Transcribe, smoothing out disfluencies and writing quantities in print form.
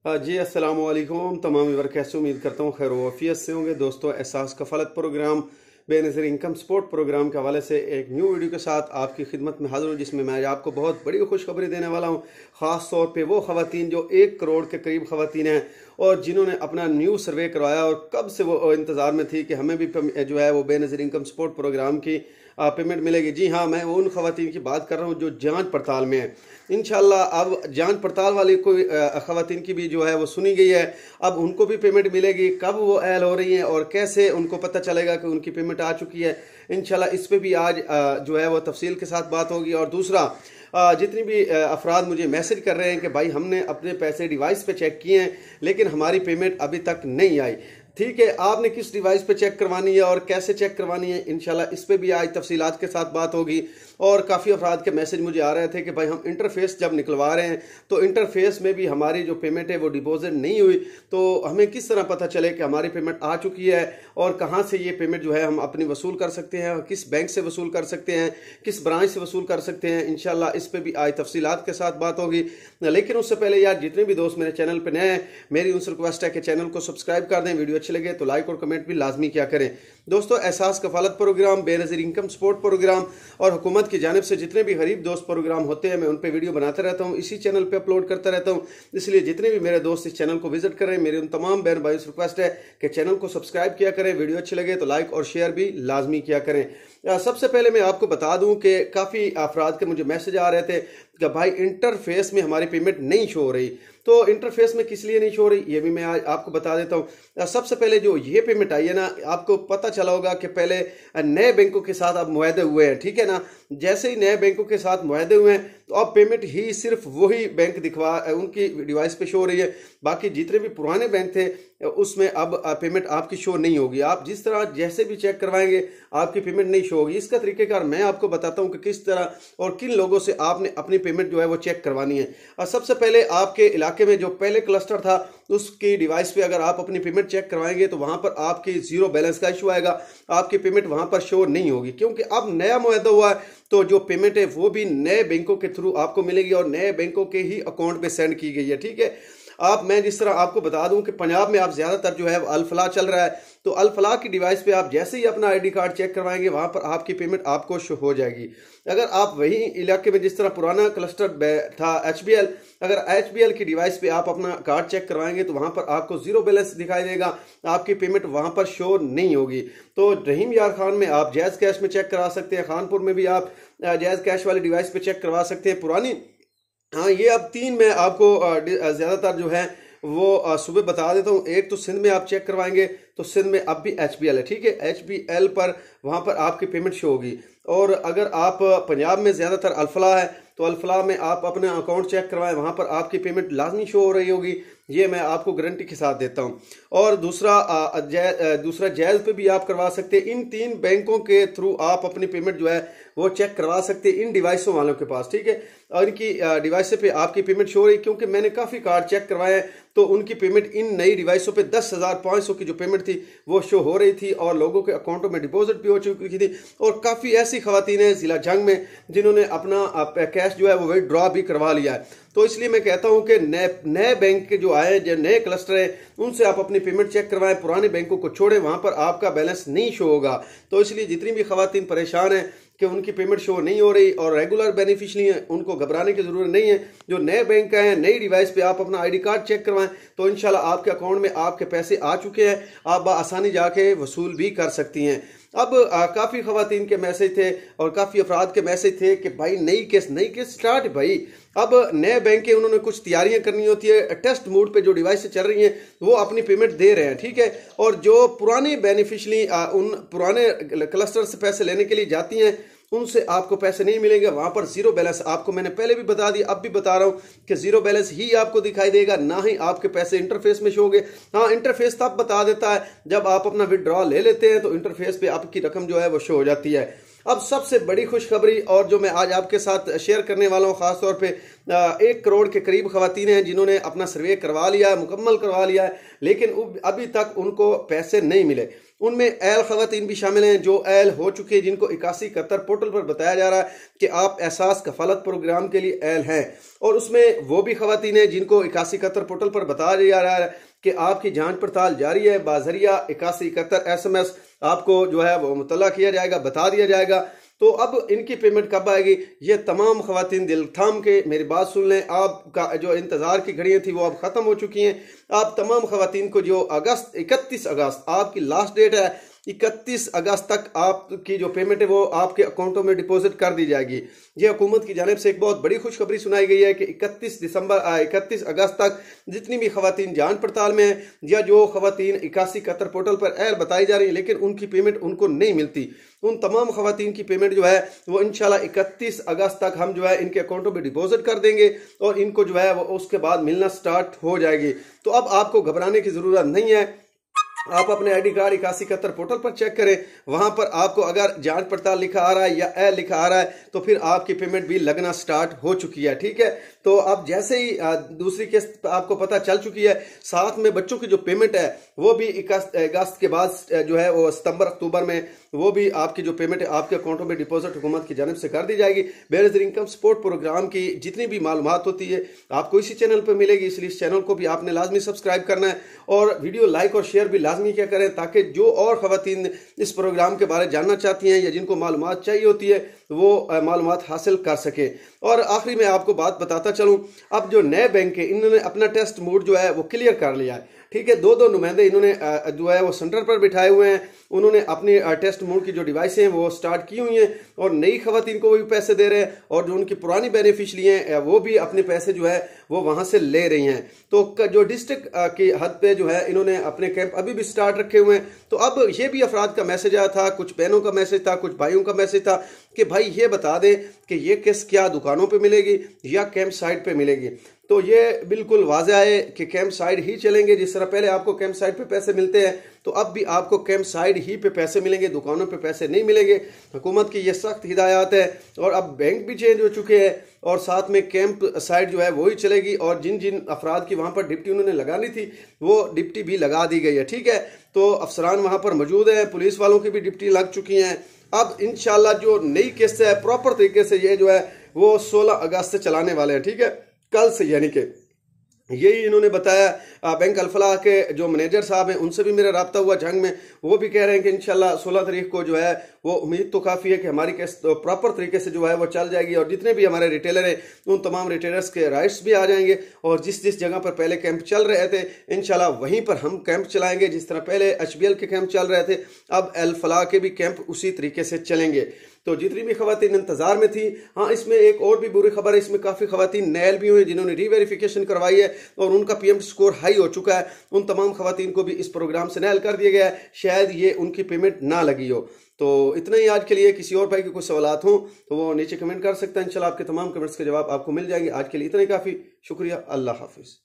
जी अस्सलाम वालेकुम तमाम व्यूअर, कैसे उम्मीद करता हूँ खैर वफ़ियत से होंगे। दोस्तों, Ehsaas Kafaalat programme Benazir income support programme के हवाले से एक न्यू वीडियो के साथ आपकी खिदमत में हाजिर हूँ, जिसमें मैं आपको बहुत बड़ी खुशखबरी देने वाला हूँ। ख़ास तौर पे वो ख़वातीन जो 1 करोड़ के करीब ख़वातीन हैं और जिन्होंने अपना न्यू सर्वे करवाया और कब से वो इंतज़ार में थी कि हमें भी जो है वो बेनज़ीर इनकम सपोर्ट प्रोग्राम की पेमेंट मिलेगी। जी हाँ, मैं उन ख़वातीन की बात कर रहा हूँ जो जांच पड़ताल में है। इंशाल्लाह अब जांच पड़ताल वाली कोई ख़वातीन की भी जो है वो सुनी गई है। अब उनको भी पेमेंट मिलेगी। कब वो ऐल हो रही हैं और कैसे उनको पता चलेगा कि उनकी पेमेंट आ चुकी है, इंशाल्लाह इस पे भी आज जो है वो तफसील के साथ बात होगी। और दूसरा, जितनी भी अफराद मुझे मैसेज कर रहे हैं कि भाई हमने अपने पैसे डिवाइस पे चेक किए हैं लेकिन हमारी पेमेंट अभी तक नहीं आई, ठीक है, आपने किस डिवाइस पे चेक करवानी है और कैसे चेक करवानी है, इंशाल्लाह इस पे भी आज तफसीलात के साथ बात होगी। और काफ़ी अफराद के मैसेज मुझे आ रहे थे कि भाई हम इंटरफेस जब निकलवा रहे हैं तो इंटरफेस में भी हमारी जो पेमेंट है वो डिपॉजिट नहीं हुई, तो हमें किस तरह पता चले कि हमारी पेमेंट आ चुकी है और कहाँ से ये पेमेंट जो है हम अपनी वसूल कर सकते हैं, किस बैंक से वसूल कर सकते हैं, किस ब्रांच से वसूल कर सकते हैं। इंशाल्लाह इस पे भी आज तफसीलात के साथ बात होगी। लेकिन उससे पहले यार, जितने भी दोस्त मेरे चैनल पर नए हैं, मेरी उनसे रिक्वेस्ट है कि चैनल को सब्सक्राइब कर दें। वीडियो अच्छे लगे तो लाइक और कमेंट भी लाजमी क्या करें। दोस्तों, Ehsaas Kafaalat programme, Benazir income support programme और हुकूमत की जानिब से जितने भी गरीब दोस्त प्रोग्राम होते हैं, मैं उन पे वीडियो बनाता रहता हूँ, इसी चैनल पे अपलोड करता रहता हूँ। इसलिए जितने भी मेरे दोस्त इस चैनल को विजिट करें, मेरी उन तमाम बहन भाइयों से रिक्वेस्ट है कि चैनल को सब्सक्राइब किया करें। वीडियो अच्छी लगे तो लाइक और शेयर भी लाजमी किया करें। सबसे पहले मैं आपको बता दूं कि काफ़ी अफराद के मुझे मैसेज आ रहे थे कि भाई इंटरफेस में हमारी पेमेंट नहीं शो हो रही। तो इंटरफेस में किस लिए नहीं शो हो रही, ये भी मैं आज आपको बता देता हूँ। सबसे पहले जो ये पेमेंट आई है ना, आपको पता चला होगा कि पहले नए बैंकों के साथ अब मुआहदे हुए हैं, ठीक है ना। जैसे ही नए बैंकों के साथ मुआहदे हुए हैं तो अब पेमेंट ही सिर्फ वही बैंक दिखवा उनकी डिवाइस पे शो हो रही है। बाकी जितने भी पुराने बैंक थे उसमें अब पेमेंट आपकी शो नहीं होगी। आप जिस तरह जैसे भी चेक करवाएंगे आपकी पेमेंट नहीं शो होगी। इसका तरीकेकार मैं आपको बताता हूँ कि किस तरह और किन लोगों से आपने अपनी पेमेंट जो है वो चेक करवानी है। और सबसे पहले आपके इलाके में जो पहले क्लस्टर था उसकी डिवाइस पे अगर आप अपनी पेमेंट चेक करवाएंगे तो वहां पर आपकी जीरो बैलेंस का इशू आएगा, आपकी पेमेंट वहां पर शो नहीं होगी, क्योंकि अब नया मुआहदा हुआ है तो जो पेमेंट है वो भी नए बैंकों के थ्रू आपको मिलेगी और नए बैंकों के ही अकाउंट में सेंड की गई है, ठीक है। मैं जिस तरह आपको बता दूं कि पंजाब में आप ज्यादातर जो है अल फलाह चल रहा है, तो अल फलाह की डिवाइस पे आप जैसे ही अपना आईडी कार्ड चेक करवाएंगे वहां पर आपकी पेमेंट आपको शो हो जाएगी। अगर आप वही इलाके में जिस तरह पुराना क्लस्टर था HBL, अगर HBL की डिवाइस पे आप अपना कार्ड चेक करवाएंगे तो वहां पर आपको जीरो बैलेंस दिखाई देगा, आपकी पेमेंट वहां पर शो नहीं होगी। तो रहीम यार खान में आप जैज कैश में चेक करा सकते हैं, खानपुर में भी आप जैज कैश वाली डिवाइस पे चेक करवा सकते हैं पुरानी। हाँ, ये अब 3 में आपको ज़्यादातर जो है वो सुबह बता देता हूँ। एक तो सिंध में आप चेक करवाएंगे तो सिंध में अब भी HBL है, ठीक है, HBL पर वहाँ पर आपकी पेमेंट शो होगी। और अगर आप पंजाब में ज़्यादातर अल-फलाह है तो अल-फलाह में आप अपना अकाउंट चेक करवाएं, वहाँ पर आपकी पेमेंट लाजमी शो हो रही होगी, ये मैं आपको गारंटी के साथ देता हूँ। और दूसरा जैज़ पे भी आप करवा सकते हैं। इन 3 बैंकों के थ्रू आप अपनी पेमेंट जो है वो चेक करवा सकते हैं इन डिवाइसों वालों के पास, ठीक है। और इनकी डिवाइस पे आपकी पेमेंट शो हो रही, क्योंकि मैंने काफ़ी कार्ड चेक करवाए हैं तो उनकी पेमेंट इन नई डिवाइसों पे 10,500 की जो पेमेंट थी वो शो हो रही थी और लोगों के अकाउंटों में डिपॉजिट भी हो चुकी थी। और काफ़ी ऐसी खवातीन हैं जिला जंग में जिन्होंने अपना कैश जो है वो विड्रॉ भी करवा लिया है। तो इसलिए मैं कहता हूं कि नए बैंक के जो आए, जो नए क्लस्टर हैं, उनसे आप अपनी पेमेंट चेक करवाएं, पुराने बैंकों को छोड़ें, वहां पर आपका बैलेंस नहीं शो होगा। तो इसलिए जितनी भी खवातीन परेशान हैं कि उनकी पेमेंट शो नहीं हो रही और रेगुलर बेनिफिशरी हैं, उनको घबराने की जरूरत नहीं है। जो नए बैंक का है, नई डिवाइस पे आप अपना आईडी कार्ड चेक करवाएं तो इंशाल्लाह आपके अकाउंट में आपके पैसे आ चुके हैं, आप आसानी जाके वसूल भी कर सकती हैं। अब काफ़ी खवातीन के मैसेज थे और काफ़ी अफराद के मैसेज थे कि भाई नई केस स्टार्ट भाई। अब नए बैंक के उन्होंने कुछ तैयारियां करनी होती है, टेस्ट मोड पे जो डिवाइस चल रही हैं वो अपनी पेमेंट दे रहे हैं, ठीक है। और जो पुरानी बेनिफिशरी उन पुराने क्लस्टर से पैसे लेने के लिए जाती हैं उनसे आपको पैसे नहीं मिलेंगे, वहां पर जीरो बैलेंस, आपको मैंने पहले भी बता दिया अब भी बता रहा हूं कि जीरो बैलेंस ही आपको दिखाई देगा, ना ही आपके पैसे इंटरफेस में शो होंगे। हाँ, इंटरफेस तब बता देता है जब आप अपना विड्रॉ ले लेते हैं तो इंटरफेस पे आपकी रकम जो है वो शो हो जाती है। अब सबसे बड़ी खुशखबरी और जो मैं आज आपके साथ शेयर करने वाला हूँ, खासतौर पे 1 करोड़ के करीब खवातीन हैं जिन्होंने अपना सर्वे करवा लिया है, मुकम्मल करवा लिया है, लेकिन अभी तक उनको पैसे नहीं मिले। उनमें एल खवातीन भी शामिल हैं जो एल हो चुके हैं, जिनको 8171 पोर्टल पर बताया जा रहा है कि आप एहसास कफालत प्रोग्राम के लिए एल हैं, और उसमें वो भी खवातीन हैं जिनको 8171 पोर्टल पर बताया जा रहा है कि आपकी जांच पड़ताल जारी है। बाजरिया 8171 SMS आपको जो है वो मुतल्ला किया जाएगा, बता दिया जाएगा। तो अब इनकी पेमेंट कब आएगी, ये तमाम खवातीन दिल थाम के मेरी बात सुन लें। आपका जो इंतजार की घड़ियां थी वो अब खत्म हो चुकी हैं। आप तमाम खवातीन को जो 31 अगस्त आपकी लास्ट डेट है, 31 अगस्त तक आपकी जो पेमेंट है वो आपके अकाउंटों में डिपॉजिट कर दी जाएगी। ये हुकूमत की जानिब से एक बहुत बड़ी खुशखबरी सुनाई गई है कि 31 अगस्त तक जितनी भी खवातीन जांच पड़ताल में है या जो खवातीन 8171 पोर्टल पर एल बताई जा रही है लेकिन उनकी पेमेंट उनको नहीं मिलती, उन तमाम खवातीन की पेमेंट जो है वो इंशाल्लाह 31 अगस्त तक हम जो है इनके अकाउंटों में डिपॉजिट कर देंगे और इनको जो है वो उसके बाद मिलना स्टार्ट हो जाएगी। तो अब आपको घबराने की जरूरत नहीं है। आप अपने आईडी कार्ड 8171 पोर्टल पर चेक करें, वहां पर आपको अगर जांच पड़ताल लिखा आ रहा है या ए लिखा आ रहा है तो फिर आपकी पेमेंट भी लगना स्टार्ट हो चुकी है। ठीक है, तो अब जैसे ही दूसरी किस्त आपको पता चल चुकी है, साथ में बच्चों की जो पेमेंट है वो भी 21 अगस्त के बाद जो है वो सितंबर अक्टूबर में वो भी आपकी जो पेमेंट है आपके अकाउंटों में डिपॉजिट हुकूमत की जानिब से कर दी जाएगी। बेनज़ीर इनकम सपोर्ट प्रोग्राम की जितनी भी मालूमात होती है आपको इसी चैनल पर मिलेगी, इसलिए इस चैनल को भी आपने लाजमी सब्सक्राइब करना है और वीडियो लाइक और शेयर भी लाजमी क्या करें ताकि जो और खवातीन इस प्रोग्राम के बारे में जानना चाहती हैं या जिनको मालूमात चाहिए होती है वो मालूमात हासिल कर सके। और आखिरी में आपको बात बताता चलूं, अब जो नए बैंक है इन्होंने अपना टेस्ट मोड जो है वो क्लियर कर लिया है। ठीक है, दो नुमाइंदे इन्होंने जो है वो सेंटर पर बिठाए हुए हैं, उन्होंने अपनी टेस्ट मोड की जो डिवाइस हैं वो स्टार्ट की हुई हैं और नई खवातीन को भी पैसे दे रहे हैं और जो उनकी पुरानी बेनिफिशरी हैं वो भी अपने पैसे जो है वो वहां से ले रही हैं। तो जो डिस्ट्रिक्ट की हद पे जो है इन्होंने अपने कैंप अभी भी स्टार्ट रखे हुए हैं। तो अब ये भी अफराद का मैसेज आया था, कुछ बहनों का मैसेज था, कुछ भाइयों का मैसेज था कि भाई ये बता दें कि ये किस क्या दुकानों पे मिलेगी या कैंप साइट पे मिलेगी। तो ये बिल्कुल वाज़ेह है कि कैंप साइड ही चलेंगे। जिस तरह पहले आपको कैंप साइड पे पैसे मिलते हैं तो अब भी आपको कैंप साइड ही पे पैसे मिलेंगे, दुकानों पे पैसे नहीं मिलेंगे। हुकूमत की ये सख्त हिदायत है और अब बैंक भी चेंज हो चुके हैं और साथ में कैंप साइड जो है वही चलेगी और जिन जिन अफराद की वहाँ पर डिप्टी उन्होंने लगानी थी वो डिप्टी भी लगा दी गई है। ठीक है, तो अफसरान वहाँ पर मौजूद हैं, पुलिस वालों की भी डिप्टी लग चुकी हैं। अब इंशाल्लाह जो नई किस्त है प्रॉपर तरीके से ये जो है वो 16 अगस्त से चलाने वाले हैं। ठीक है, कल से, यानी कि यही इन्होंने बताया। बैंक अल-फलाह के जो मैनेजर साहब हैं उनसे भी मेरा रब्ता हुआ जंग में, वो भी कह रहे हैं कि इंशाल्लाह 16 तारीख को जो है वो उम्मीद तो काफ़ी है कि हमारी किस्त तो प्रॉपर तरीके से जो है वो चल जाएगी और जितने भी हमारे रिटेलर हैं उन तमाम रिटेलर्स के राइट्स भी आ जाएंगे और जिस जिस जगह पर पहले कैंप चल रहे थे इंशाल्लाह वहीं पर हम कैंप चलाएंगे। जिस तरह पहले HBL के कैंप चल रहे थे अब अल-फलाह के भी कैंप उसी तरीके से चलेंगे। तो जितनी भी खवातीन इंतजार में थी, हाँ इसमें एक और भी बुरी खबर है, इसमें काफ़ी खवातीन नैल भी हुई जिन्होंने रीवेरिफिकेशन करवाई है और उनका PM स्कोर हाई हो चुका है। उन तमाम खवातीन को भी इस प्रोग्राम से नैल कर दिया गया है, शायद ये उनकी पेमेंट ना लगी हो। तो इतना ही आज के लिए। किसी और भाई के कुछ सवालात हों तो वो नीचे कमेंट कर सकते हैं, इंशाल्लाह आपके तमाम कमेंट्स के जवाब आपको मिल जाएंगे। आज के लिए इतना ही काफ़ी, शुक्रिया, अल्लाह हाफिज़।